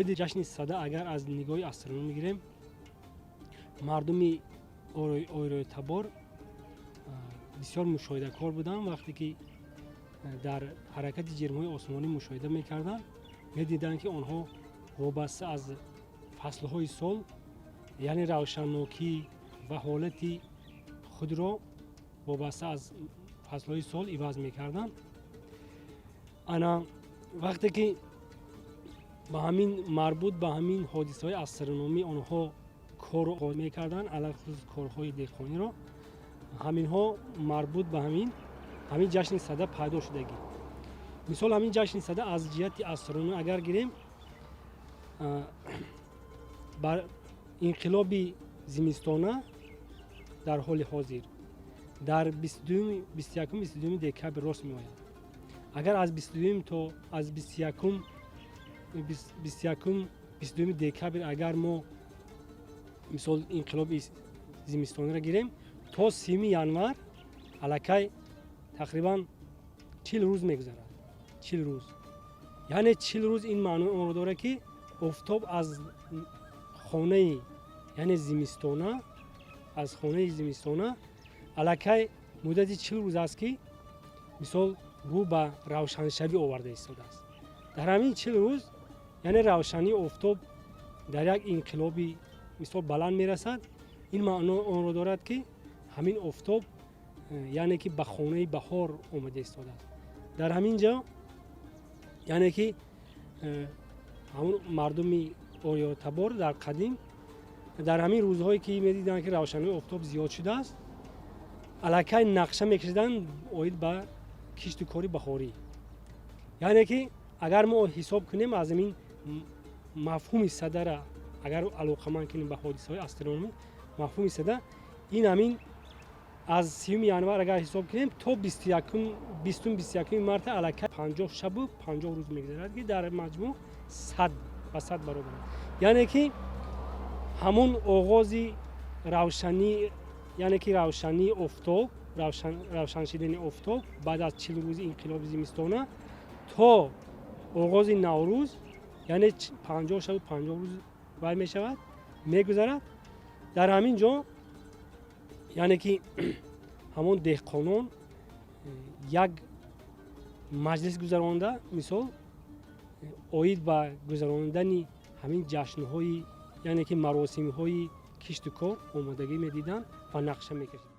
меди ҷашни сада агар аз нигоҳи астрономӣ гирем, мардуми ойрои табор бисёр мушоҳидакор буданд. Вақте ки дар ҳаракати ҷирмҳои осмонӣ мушоҳида мекарданд, медиданд ки онҳо вобаста аз фаслҳои сол, яъне равшаннокӣ ва ҳолати худро вобаста аз фаслҳои сол иваз мекарданд. ана вақте ки ба ҳамин марбут ба ҳамин ҳодисаҳои астрономӣ онҳо корро мекарданд, алахусус корҳои деҳқониро, ҳаминҳо марбут ба ҳамин ҷашни сада пайдо шудагӣ. Мисол ҳамин ҷашни сада аз ҷиҳати астрономӣ агар гирем, бар инқилоби зимистона дар ҳоли ҳозир дар 21 декабр рост меояд. Агар аз 22 то аз 21 декабр агар мо мисол инқилоби зимистонаро гирем, то 30 январ аллакай тақрибан 40 рӯз мегузарад. 40 рӯз. Яъне 40 рӯз ин маънои онро дорад ки офтоб аз хонаи яъне зимистона, аз хонаи зимистона аллакай муддати 40 рӯз аст ки мисол рӯ ба равшаншавӣ оварда истодааст. Дар ҳамин 40 рӯз яъне равшании офтоб дар як инқилоби мисол баланд мерасад. Ин маънои онро дорад ки ҳамин офтоб яъне ки ба хонаи баҳор омада истодааст. Дар ҳамин ҷо яъне ки ҳамун мардуми ойрои табор дар қадим дар ҳамин рӯзҳое ки медиданд ки равшании офтоб зиёд шудааст, аллакай нақша мекашиданд оид ба кишту кори баҳорӣ. Яъне ки агар мо ҳисоб кунем аз ин мафҳуми садара агар алоқаманд кунем ба ҳодисаҳои астрономӣ, мафҳуми сада ин ҳамин аз 30 январ агар ҳисоб кунем то 21 марта аллакай 50 шабу 50 рӯз мегузарад ки дар маҷмӯъ 100 ба 100 баробар. Яъне ки ҳамун оғози равшанӣ, яъне ки равшании офтоб, равшан шудани офтоб баъд аз 40 рӯзи инқилоби зимистона то оғози наврӯз, яъне 50 шабу 50 рӯз вай мешавад, мегузарад. Дар ҳамин ҷо яъне ки ҳамон деҳқонон як маҷлис гузаронда, мисол оид ба гузарондани ҳамин ҷашнҳои яъне ки маросимҳои кишту кор омодагӣ медиданд ва нақша мекашиданд.